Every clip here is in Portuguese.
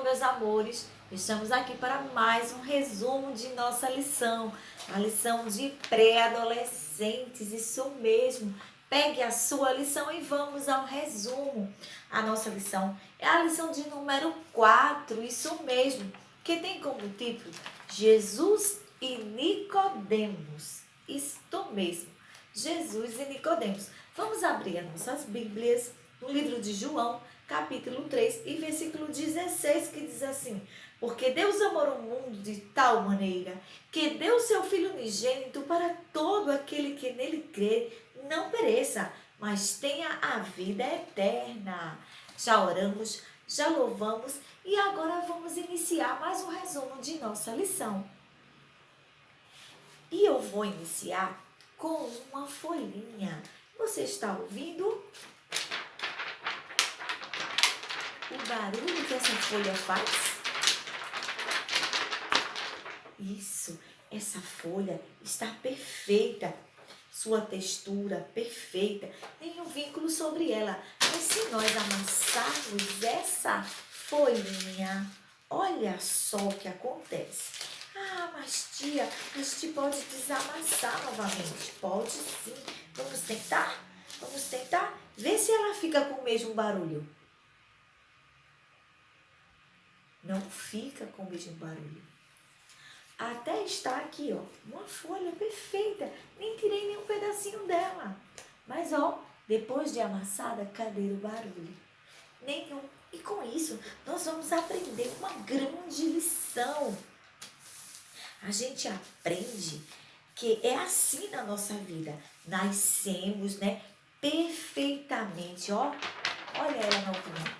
meus amores, estamos aqui para mais um resumo de nossa lição, a lição de pré-adolescentes, isso mesmo. Pegue a sua lição e vamos ao resumo. A nossa lição é a lição de número 4, isso mesmo, que tem como título Jesus e Nicodemos. Isto mesmo, Jesus e Nicodemos. Vamos abrir as nossas Bíblias no livro de João, capítulo 3 e versículo 16, que diz assim: porque Deus amou o mundo de tal maneira que deu seu Filho unigênito para todo aquele que nele crê, não pereça, mas tenha a vida eterna. Já oramos, já louvamos e agora vamos iniciar mais um resumo de nossa lição. E eu vou iniciar com uma folhinha. Você está ouvindo o barulho que essa folha faz? Isso, essa folha está perfeita, sua textura perfeita, nenhum vínculo sobre ela. Mas se nós amassarmos essa folhinha, olha só o que acontece. Ah, mas tia, a gente pode desamassar novamente. Pode sim. Vamos tentar? Vamos tentar? Vê se ela fica com o mesmo barulho. Não fica com o mesmo barulho. Até está aqui, ó, uma folha perfeita. Nem tirei nenhum pedacinho dela. Mas, ó, depois de amassada, cadê o barulho? Nenhum. E com isso, nós vamos aprender uma grande lição. A gente aprende que é assim na nossa vida. Nascemos, né, perfeitamente, ó. Olha ela novinha.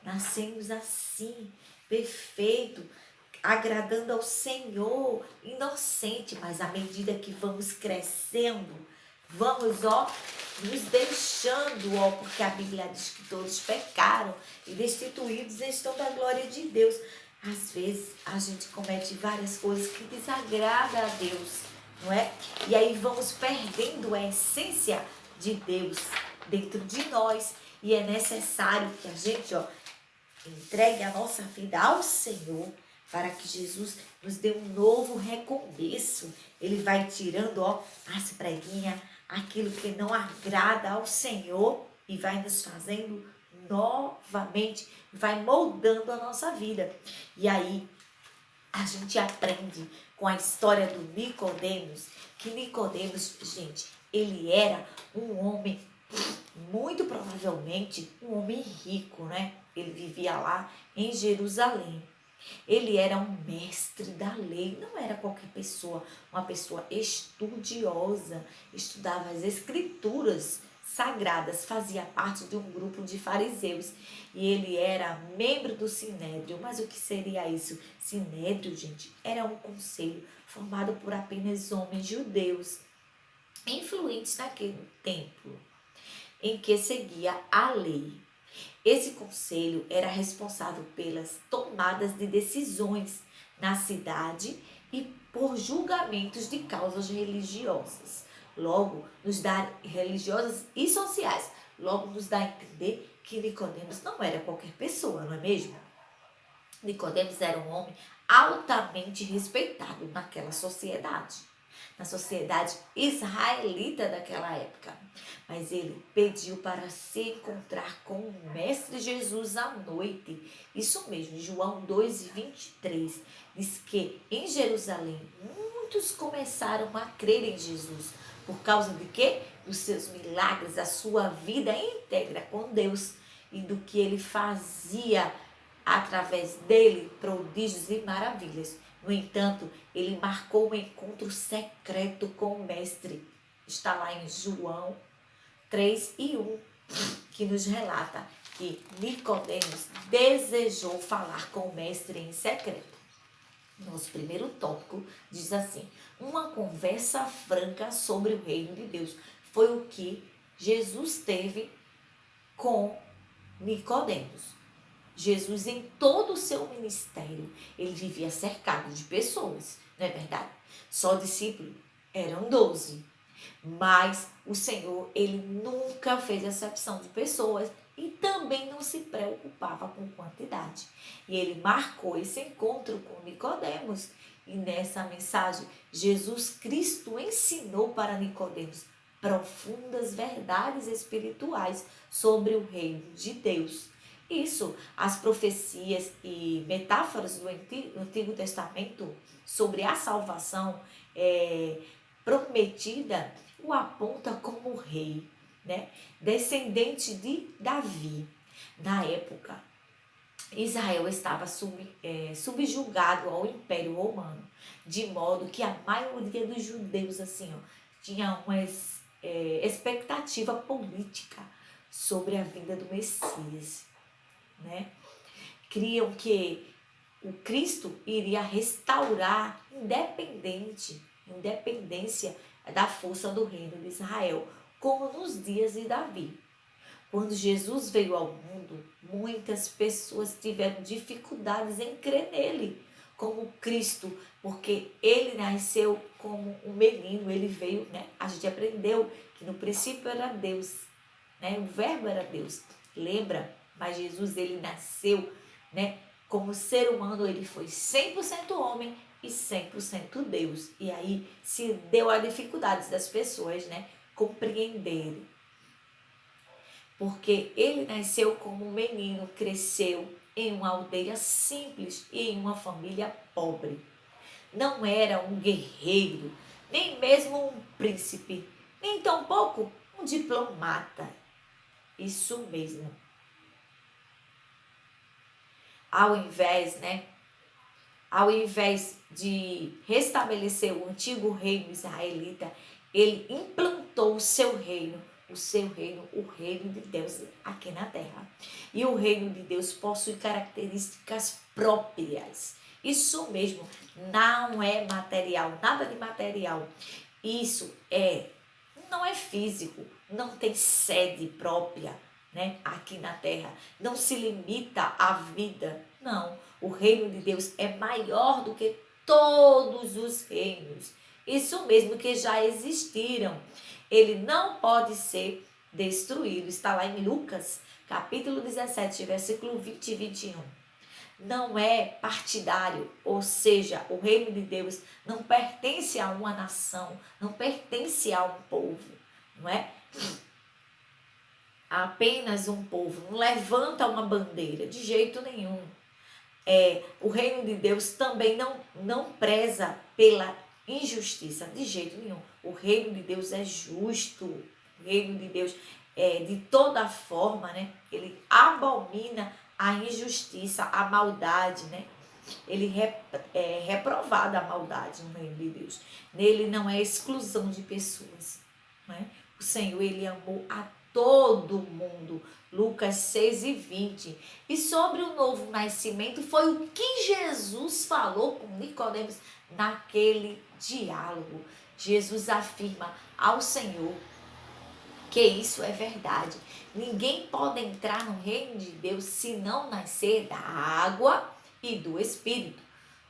Nascemos assim, perfeito, agradando ao Senhor, inocente, mas à medida que vamos crescendo, vamos, ó, nos deixando, ó, porque a Bíblia diz que todos pecaram e destituídos estão da glória de Deus. Às vezes a gente comete várias coisas que desagradam a Deus, não é? E aí vamos perdendo a essência de Deus dentro de nós. E é necessário que a gente, ó, entregue a nossa vida ao Senhor para que Jesus nos dê um novo recomeço. Ele vai tirando, ó, as preguinhas, aquilo que não agrada ao Senhor e vai nos fazendo novamente, vai moldando a nossa vida. E aí a gente aprende com a história do Nicodemos, que Nicodemos, gente, ele era um homem, muito provavelmente um homem rico, né? Ele vivia lá em Jerusalém. Ele era um mestre da lei, não era qualquer pessoa, uma pessoa estudiosa, estudava as escrituras sagradas, fazia parte de um grupo de fariseus e ele era membro do Sinédrio. Mas o que seria isso? Sinédrio, gente, era um conselho formado por apenas homens judeus, influentes naquele tempo, em que seguia a lei. Esse conselho era responsável pelas tomadas de decisões na cidade e por julgamentos de causas religiosas. Logo, nos dá religiosas e sociais. Logo, nos dá a entender que Nicodemos não era qualquer pessoa, não é mesmo? Nicodemos era um homem altamente respeitado naquela sociedade, na sociedade israelita daquela época. Mas ele pediu para se encontrar com o Mestre Jesus à noite. Isso mesmo, João 2:23 diz que em Jerusalém muitos começaram a crer em Jesus. Por causa de quê? Dos seus milagres, da sua vida íntegra com Deus e do que ele fazia através dele, prodígios e maravilhas. No entanto, ele marcou um encontro secreto com o Mestre. Está lá em João 3:1, que nos relata que Nicodemos desejou falar com o Mestre em secreto. Nosso primeiro tópico diz assim: uma conversa franca sobre o reino de Deus. Foi o que Jesus teve com Nicodemos. Jesus, em todo o seu ministério, ele vivia cercado de pessoas, não é verdade? Só discípulos eram 12. Mas o Senhor, ele nunca fez acepção de pessoas e também não se preocupava com quantidade. E ele marcou esse encontro com Nicodemos. E nessa mensagem, Jesus Cristo ensinou para Nicodemos profundas verdades espirituais sobre o reino de Deus. Isso, as profecias e metáforas do Antigo Testamento sobre a salvação prometida o aponta como rei, né? Descendente de Davi. Na época, Israel estava subjugado ao Império Romano, de modo que a maioria dos judeus assim, tinha uma expectativa política sobre a vinda do Messias, né? Criam que o Cristo iria restaurar independência da força do reino de Israel, como nos dias de Davi. Quando Jesus veio ao mundo, muitas pessoas tiveram dificuldades em crer nele como Cristo, porque ele nasceu como um menino, ele veio, né? A gente aprendeu que no princípio era Deus, né? O verbo era Deus, lembra? Mas Jesus, ele nasceu, né? Como ser humano, ele foi 100% homem e 100% Deus. E aí se deu a dificuldade das pessoas, né? Compreenderem. Porque ele nasceu como um menino, cresceu em uma aldeia simples e em uma família pobre. Não era um guerreiro, nem mesmo um príncipe, nem tampouco um diplomata. Isso mesmo. Ao invés de restabelecer o antigo reino israelita, ele implantou o seu reino, o reino de Deus aqui na terra. E o reino de Deus possui características próprias. Isso mesmo, não é material, nada de material. Isso não é físico, não tem sede própria, né, aqui na terra. Não se limita à vida, não. O reino de Deus é maior do que todos os reinos. Isso mesmo, que já existiram. Ele não pode ser destruído. Está lá em Lucas, capítulo 17, versículo 20 e 21. Não é partidário, ou seja, o reino de Deus não pertence a uma nação, não pertence a um povo, não é? Apenas um povo, não levanta uma bandeira, de jeito nenhum. O reino de Deus também não preza pela injustiça, de jeito nenhum. O reino de Deus é justo, o reino de Deus de toda forma, né? Ele abomina a injustiça, a maldade, né? Ele é reprovada a maldade no reino de Deus. Nele não é exclusão de pessoas, né? O Senhor, ele amou a todo mundo. Lucas 6:20. E sobre o novo nascimento foi o que Jesus falou com Nicodemos naquele diálogo. Jesus afirma ao Senhor que isso é verdade. Ninguém pode entrar no reino de Deus se não nascer da água e do Espírito.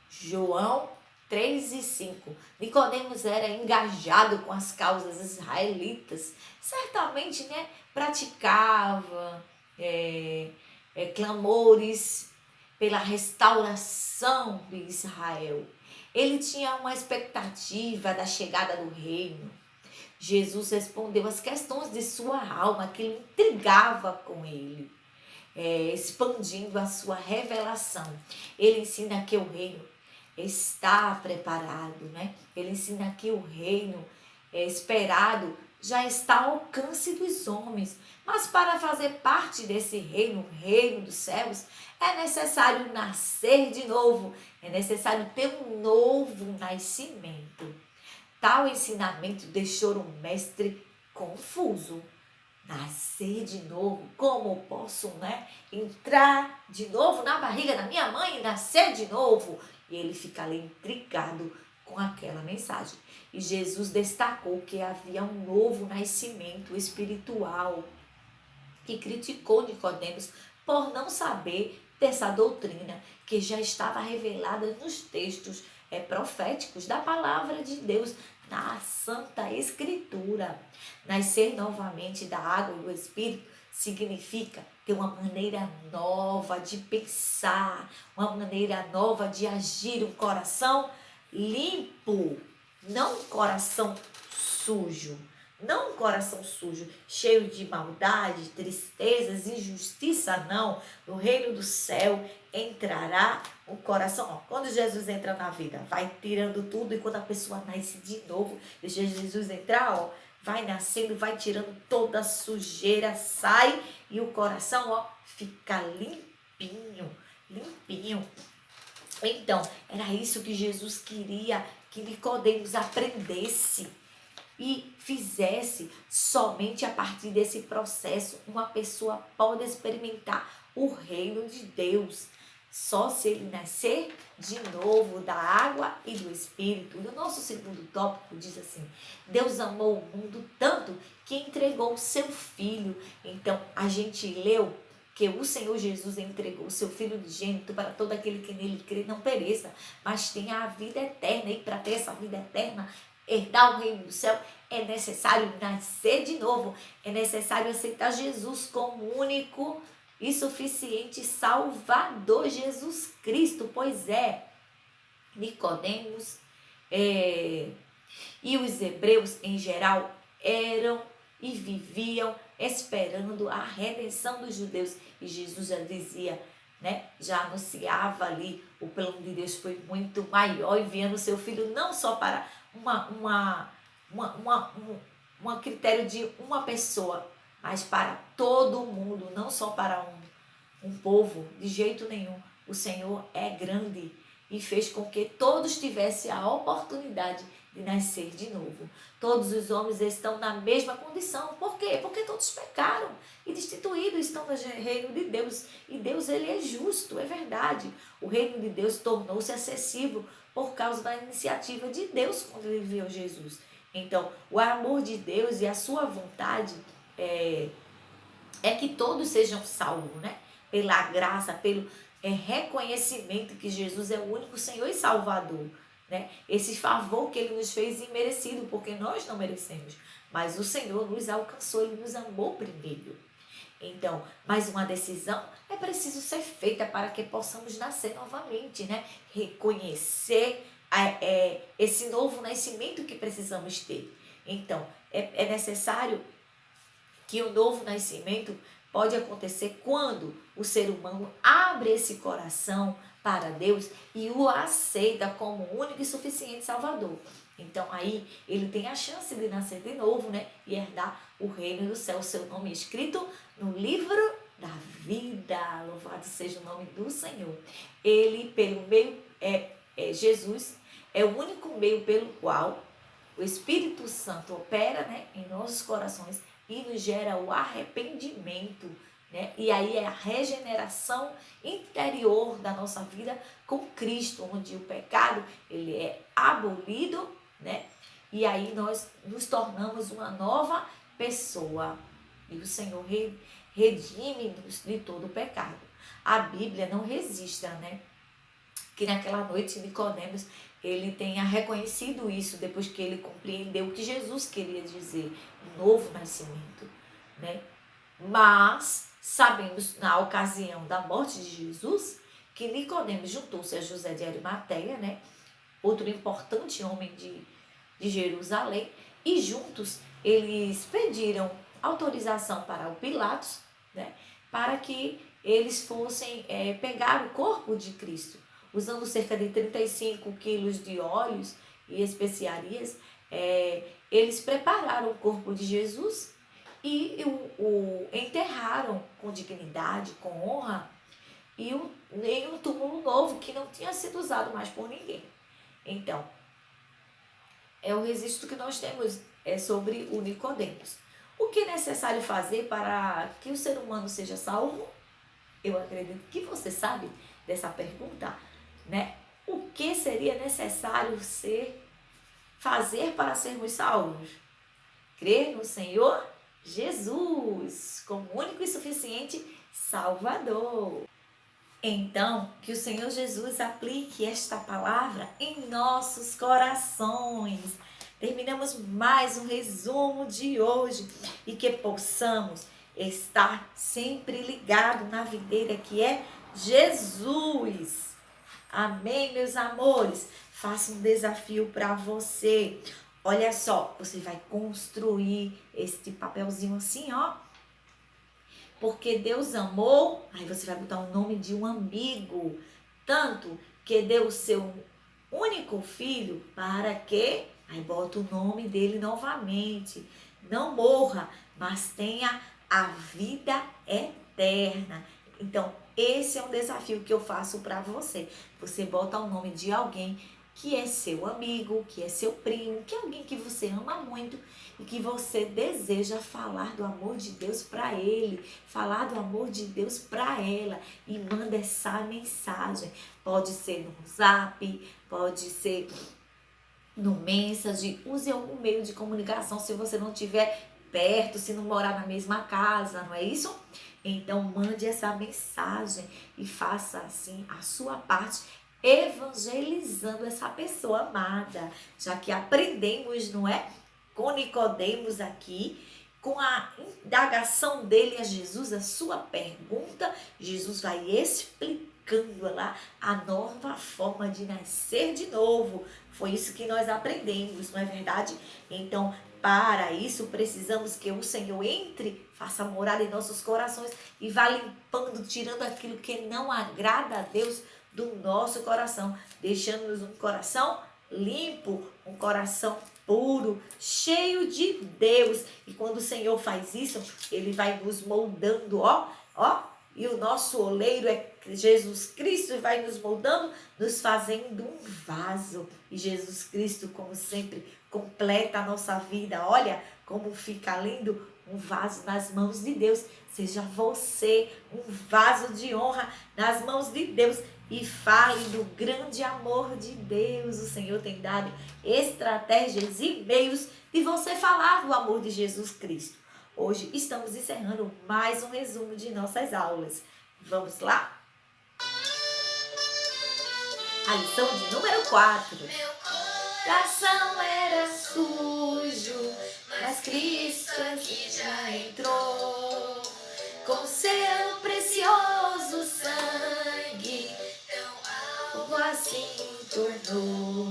João 3:5. Nicodemos era engajado com as causas israelitas. Certamente, né, praticava clamores pela restauração de Israel. Ele tinha uma expectativa da chegada do reino. Jesus respondeu às questões de sua alma, que lhe intrigava com ele, expandindo a sua revelação. Ele ensina que o reino está preparado, né? Ele ensina que o reino esperado já está ao alcance dos homens. Mas para fazer parte desse reino, o reino dos céus, é necessário nascer de novo, é necessário ter um novo nascimento. Tal ensinamento deixou o mestre confuso. Nascer de novo? Como posso, né? Entrar de novo na barriga da minha mãe e nascer de novo? E ele fica ali intrigado com aquela mensagem. E Jesus destacou que havia um novo nascimento espiritual, que criticou Nicodemos por não saber dessa doutrina que já estava revelada nos textos proféticos da palavra de Deus, na Santa Escritura. Nascer novamente da água e do Espírito significa ter uma maneira nova de pensar, uma maneira nova de agir, um coração limpo, não um coração sujo. Não um coração sujo, cheio de maldade, tristezas, injustiça, não. No reino do céu entrará o coração. Ó, quando Jesus entra na vida, vai tirando tudo, e quando a pessoa nasce de novo, deixa Jesus entrar, ó, vai nascendo, vai tirando toda a sujeira, sai, e o coração, ó, fica limpinho, limpinho. Então, era isso que Jesus queria que Nicodemos aprendesse e fizesse. Somente a partir desse processo uma pessoa pode experimentar o reino de Deus. Só se ele nascer de novo da água e do Espírito. E o nosso segundo tópico diz assim: Deus amou o mundo tanto que entregou o seu Filho. Então, a gente leu que o Senhor Jesus entregou o seu Filho unigênito para todo aquele que nele crê não pereça, mas tenha a vida eterna. E para ter essa vida eterna, herdar o reino do céu, é necessário nascer de novo, é necessário aceitar Jesus como único e suficiente Salvador, Jesus Cristo. Pois é, Nicodemos e os hebreus em geral eram e viviam esperando a redenção dos judeus. E Jesus já dizia, né, já anunciava ali, o plano de Deus foi muito maior, enviando o seu Filho não só para um critério de uma pessoa, mas para todo mundo, não só para um povo, de jeito nenhum. O Senhor é grande e fez com que todos tivessem a oportunidade de nascer de novo. Todos os homens estão na mesma condição. Por quê? Porque todos pecaram e destituídos estão no reino de Deus. E Deus, ele é justo, é verdade. O reino de Deus tornou-se acessível por causa da iniciativa de Deus quando ele enviou Jesus. Então, o amor de Deus e a sua vontade é que todos sejam salvos, né? Pela graça, pelo reconhecimento que Jesus é o único Senhor e Salvador, né? Esse favor que ele nos fez imerecido, porque nós não merecemos, mas o Senhor nos alcançou, ele nos amou primeiro. Então, mais uma decisão é preciso ser feita para que possamos nascer novamente, né? Reconhecer esse novo nascimento que precisamos ter. Então, é necessário que o novo nascimento pode acontecer quando o ser humano abre esse coração para Deus e o aceita como único e suficiente Salvador. Então aí ele tem a chance de nascer de novo, né? E herdar o reino do céu, o seu nome escrito no livro da vida. Louvado seja o nome do Senhor. Ele, pelo meio, Jesus é o único meio pelo qual o Espírito Santo opera, né, em nossos corações e nos gera o arrependimento, né? E aí é a regeneração interior da nossa vida com Cristo, onde o pecado ele é abolido, né? E aí nós nos tornamos uma nova pessoa e o Senhor redime-nos de todo o pecado. A Bíblia não registra, né, que naquela noite Nicodemos ele tenha reconhecido isso depois que ele compreendeu o que Jesus queria dizer, novo nascimento, né? Mas sabemos na ocasião da morte de Jesus que Nicodemos juntou-se a José de Arimateia, né? Outro importante homem de Jerusalém, e juntos eles pediram autorização para o Pilatos, né? Para que eles fossem pegar o corpo de Cristo, usando cerca de 35 quilos de óleos e especiarias. Eles prepararam o corpo de Jesus e o enterraram com dignidade, com honra, e em um túmulo novo que não tinha sido usado mais por ninguém. Então, é o registro que nós temos sobre o Nicodemos. O que é necessário fazer para que o ser humano seja salvo? Eu acredito que você sabe dessa pergunta, né? O que seria necessário fazer para sermos salvos? Crer no Senhor Jesus como único e suficiente Salvador. Então, que o Senhor Jesus aplique esta palavra em nossos corações. Terminamos mais um resumo de hoje e que possamos estar sempre ligado na videira que é Jesus. Amém, meus amores? Faça um desafio para você. Olha só, você vai construir este papelzinho assim, ó. Porque Deus amou, aí você vai botar o nome de um amigo, tanto que deu o seu único filho para que, aí bota o nome dele novamente, não morra, mas tenha a vida eterna. Então, esse é um desafio que eu faço para você. Você bota o nome de alguém que é seu amigo, que é seu primo, que é alguém que você ama muito e que você deseja falar do amor de Deus para ele, falar do amor de Deus para ela, e manda essa mensagem. Pode ser no Zap, pode ser no Message, use algum meio de comunicação se você não estiver perto, se não morar na mesma casa, não é isso? Então mande essa mensagem e faça assim a sua parte, evangelizando essa pessoa amada, já que aprendemos, não é? Com Nicodemos aqui, com a indagação dele a Jesus, a sua pergunta, Jesus vai explicando lá a nova forma de nascer de novo. Foi isso que nós aprendemos, não é verdade? Então, para isso, precisamos que o Senhor entre, faça morada em nossos corações e vá limpando, tirando aquilo que não agrada a Deus do nosso coração, deixando-nos um coração limpo, um coração puro, cheio de Deus. E quando o Senhor faz isso, Ele vai nos moldando, ó, e o nosso oleiro é Jesus Cristo, e vai nos moldando, nos fazendo um vaso. E Jesus Cristo, como sempre, completa a nossa vida. Olha como fica lindo um vaso nas mãos de Deus. Seja você um vaso de honra nas mãos de Deus e fale do grande amor de Deus. O Senhor tem dado estratégias e meios de você falar do amor de Jesus Cristo. Hoje estamos encerrando mais um resumo de nossas aulas. Vamos lá? A lição de número 4. Meu coração era sujo, mas Cristo aqui já entrou. Com seu precioso sangue, tão assim tornou.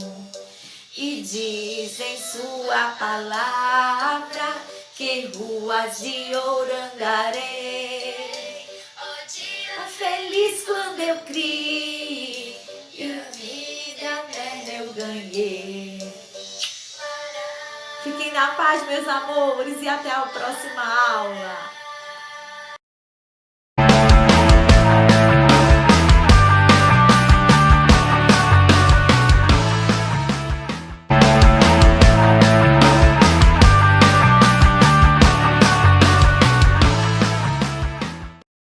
E diz em sua palavra que ruas de ouro andarei. Oh, dia feliz quando eu criei, e a vida eterna eu ganhei. Fiquem na paz, meus amores, e até a próxima aula.